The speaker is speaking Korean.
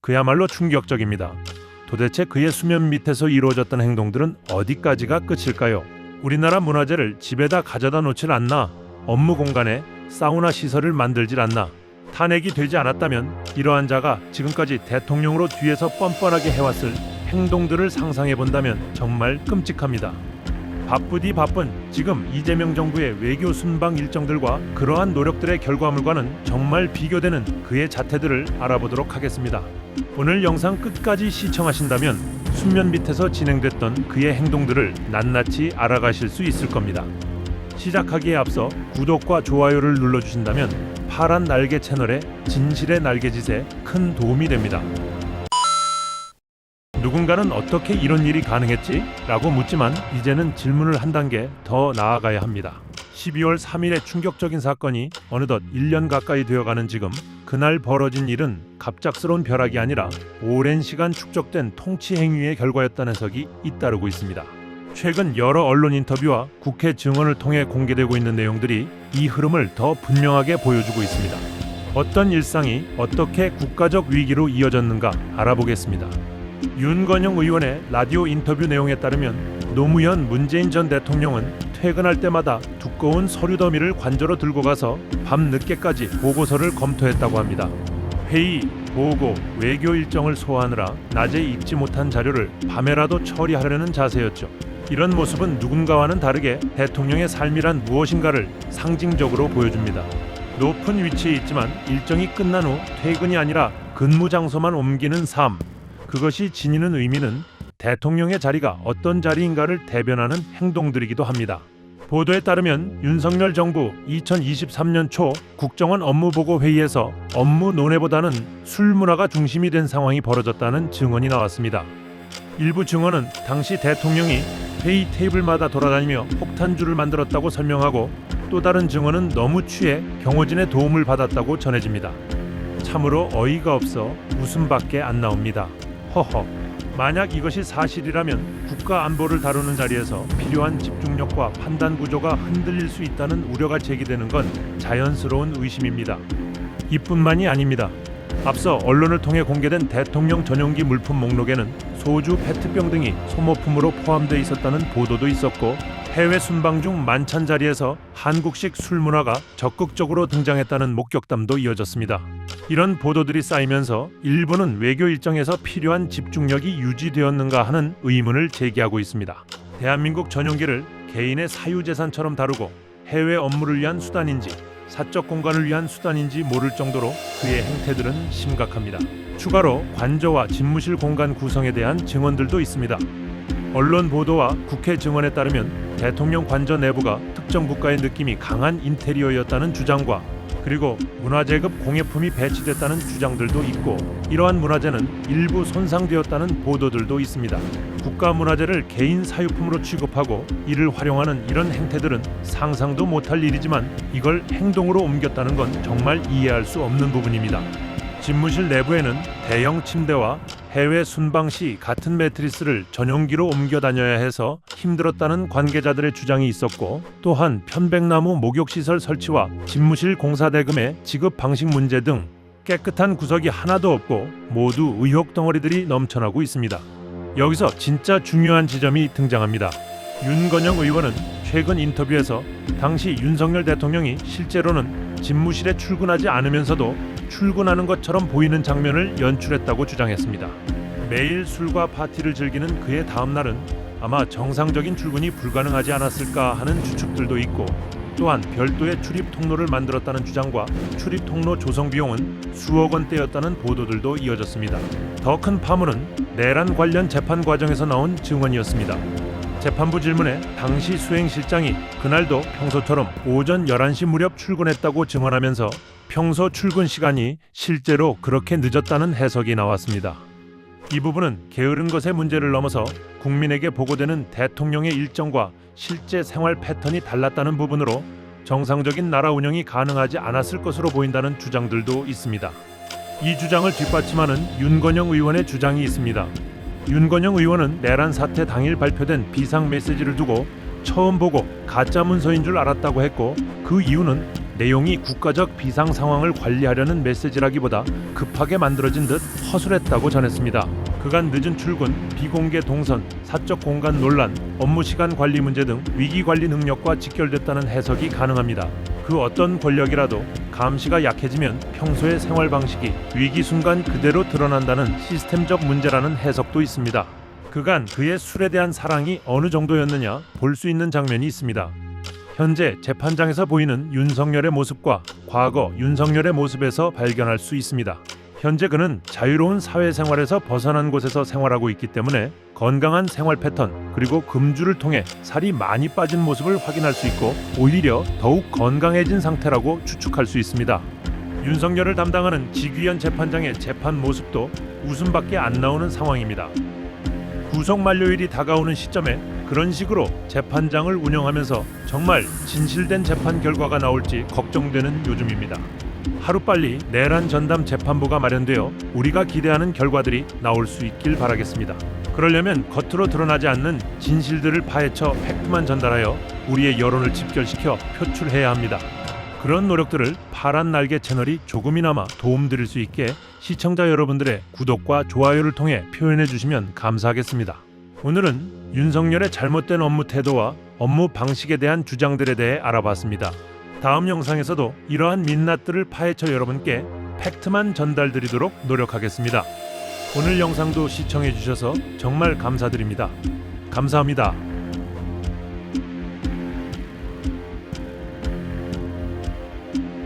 그야말로 충격적입니다. 도대체 그의 수면 밑에서 이루어졌던 행동들은 어디까지가 끝일까요? 우리나라 문화재를 집에다 가져다 놓질 않나? 업무 공간에 사우나 시설을 만들질 않나? 탄핵이 되지 않았다면 이러한 자가 지금까지 대통령으로 뒤에서 뻔뻔하게 해왔을 행동들을 상상해 본다면 정말 끔찍합니다. 바쁘디 바쁜 지금 이재명 정부의 외교 순방 일정들과 그러한 노력들의 결과물과는 정말 비교되는 그의 자태들을 알아보도록 하겠습니다. 오늘 영상 끝까지 시청하신다면 수면 밑에서 진행됐던 그의 행동들을 낱낱이 알아가실 수 있을 겁니다. 시작하기에 앞서 구독과 좋아요를 눌러주신다면 파란 날개 채널의 진실의 날개짓에 큰 도움이 됩니다. 누군가는 어떻게 이런 일이 가능했지? 라고 묻지만 이제는 질문을 한 단계 더 나아가야 합니다. 12월 3일의 충격적인 사건이 어느덧 1년 가까이 되어가는 지금 그날 벌어진 일은 갑작스러운 벼락이 아니라 오랜 시간 축적된 통치 행위의 결과였다는 해석이 잇따르고 있습니다. 최근 여러 언론 인터뷰와 국회 증언을 통해 공개되고 있는 내용들이 이 흐름을 더 분명하게 보여주고 있습니다. 어떤 일상이 어떻게 국가적 위기로 이어졌는가 알아보겠습니다. 윤건영 의원의 라디오 인터뷰 내용에 따르면 노무현 문재인 전 대통령은 퇴근할 때마다 두꺼운 서류 더미를 관저로 들고 가서 밤 늦게까지 보고서를 검토했다고 합니다. 회의, 보고, 외교 일정을 소화하느라 낮에 읽지 못한 자료를 밤에라도 처리하려는 자세였죠. 이런 모습은 누군가와는 다르게 대통령의 삶이란 무엇인가를 상징적으로 보여줍니다. 높은 위치에 있지만 일정이 끝난 후 퇴근이 아니라 근무 장소만 옮기는 삶. 그것이 지니는 의미는 대통령의 자리가 어떤 자리인가를 대변하는 행동들이기도 합니다. 보도에 따르면 윤석열 정부 2023년 초 국정원 업무보고회의에서 업무 논의보다는 술 문화가 중심이 된 상황이 벌어졌다는 증언이 나왔습니다. 일부 증언은 당시 대통령이 회의 테이블마다 돌아다니며 폭탄주를 만들었다고 설명하고 또 다른 증언은 너무 취해 경호진의 도움을 받았다고 전해집니다. 참으로 어이가 없어 웃음밖에 안 나옵니다. 허허. 만약 이것이 사실이라면 국가 안보를 다루는 자리에서 필요한 집중력과 판단 구조가 흔들릴 수 있다는 우려가 제기되는 건 자연스러운 의심입니다. 이뿐만이 아닙니다. 앞서 언론을 통해 공개된 대통령 전용기 물품 목록에는 소주, 페트병 등이 소모품으로 포함되어 있었다는 보도도 있었고 해외 순방 중 만찬 자리에서 한국식 술 문화가 적극적으로 등장했다는 목격담도 이어졌습니다. 이런 보도들이 쌓이면서 일부는 외교 일정에서 필요한 집중력이 유지되었는가 하는 의문을 제기하고 있습니다. 대한민국 전용기를 개인의 사유재산처럼 다루고 해외 업무를 위한 수단인지 사적 공간을 위한 수단인지 모를 정도로 그의 행태들은 심각합니다. 추가로 관저와 집무실 공간 구성에 대한 증언들도 있습니다. 언론 보도와 국회 증언에 따르면 대통령 관저 내부가 특정 국가의 느낌이 강한 인테리어였다는 주장과 그리고 문화재급 공예품이 배치됐다는 주장들도 있고 이러한 문화재는 일부 손상되었다는 보도들도 있습니다. 국가문화재를 개인 사유품으로 취급하고 이를 활용하는 이런 행태들은 상상도 못할 일이지만 이걸 행동으로 옮겼다는 건 정말 이해할 수 없는 부분입니다. 집무실 내부에는 대형 침대와 해외 순방 시 같은 매트리스를 전용기로 옮겨 다녀야 해서 힘들었다는 관계자들의 주장이 있었고 또한 편백나무 목욕시설 설치와 집무실 공사 대금의 지급 방식 문제 등 깨끗한 구석이 하나도 없고 모두 의혹 덩어리들이 넘쳐나고 있습니다. 여기서 진짜 중요한 지점이 등장합니다. 윤건영 의원은 최근 인터뷰에서 당시 윤석열 대통령이 실제로는 집무실에 출근하지 않으면서도 출근하는 것처럼 보이는 장면을 연출했다고 주장했습니다. 매일 술과 파티를 즐기는 그의 다음 날은 아마 정상적인 출근이 불가능하지 않았을까 하는 추측들도 있고 또한 별도의 출입 통로를 만들었다는 주장과 출입 통로 조성 비용은 수억 원대였다는 보도들도 이어졌습니다. 더 큰 파문은 내란 관련 재판 과정에서 나온 증언이었습니다. 재판부 질문에 당시 수행실장이 그날도 평소처럼 오전 11시 무렵 출근했다고 증언하면서 평소 출근 시간이 실제로 그렇게 늦었다는 해석이 나왔습니다. 이 부분은 게으른 것의 문제를 넘어서 국민에게 보고되는 대통령의 일정과 실제 생활 패턴이 달랐다는 부분으로 정상적인 나라 운영이 가능하지 않았을 것으로 보인다는 주장들도 있습니다. 이 주장을 뒷받침하는 윤건영 의원의 주장이 있습니다. 윤건영 의원은 내란 사태 당일 발표된 비상 메시지를 두고 처음 보고 가짜 문서인 줄 알았다고 했고 그 이유는 내용이 국가적 비상 상황을 관리하려는 메시지라기보다 급하게 만들어진 듯 허술했다고 전했습니다. 그간 늦은 출근, 비공개 동선, 사적 공간 논란, 업무 시간 관리 문제 등 위기 관리 능력과 직결됐다는 해석이 가능합니다. 그 어떤 권력이라도 감시가 약해지면 평소의 생활 방식이 위기 순간 그대로 드러난다는 시스템적 문제라는 해석도 있습니다. 그간 그의 술에 대한 사랑이 어느 정도였느냐 볼 수 있는 장면이 있습니다. 현재 재판장에서 보이는 윤석열의 모습과 과거 윤석열의 모습에서 발견할 수 있습니다. 현재 그는 자유로운 사회생활에서 벗어난 곳에서 생활하고 있기 때문에 건강한 생활 패턴 그리고 금주를 통해 살이 많이 빠진 모습을 확인할 수 있고 오히려 더욱 건강해진 상태라고 추측할 수 있습니다. 윤석열을 담당하는 지귀현 재판장의 재판 모습도 웃음밖에 안 나오는 상황입니다. 구속 만료일이 다가오는 시점에 그런 식으로 재판장을 운영하면서 정말 진실된 재판 결과가 나올지 걱정되는 요즘입니다. 하루빨리 내란 전담 재판부가 마련되어 우리가 기대하는 결과들이 나올 수 있길 바라겠습니다. 그러려면 겉으로 드러나지 않는 진실들을 파헤쳐 팩트만 전달하여 우리의 여론을 집결시켜 표출해야 합니다. 그런 노력들을 파란 날개 채널이 조금이나마 도움드릴 수 있게 시청자 여러분들의 구독과 좋아요를 통해 표현해 주시면 감사하겠습니다. 오늘은 윤석열의 잘못된 업무 태도와 업무 방식에 대한 주장들에 대해 알아봤습니다. 다음 영상에서도 이러한 민낯들을 파헤쳐 여러분께 팩트만 전달드리도록 노력하겠습니다. 오늘 영상도 시청해 주셔서 정말 감사드립니다. 감사합니다.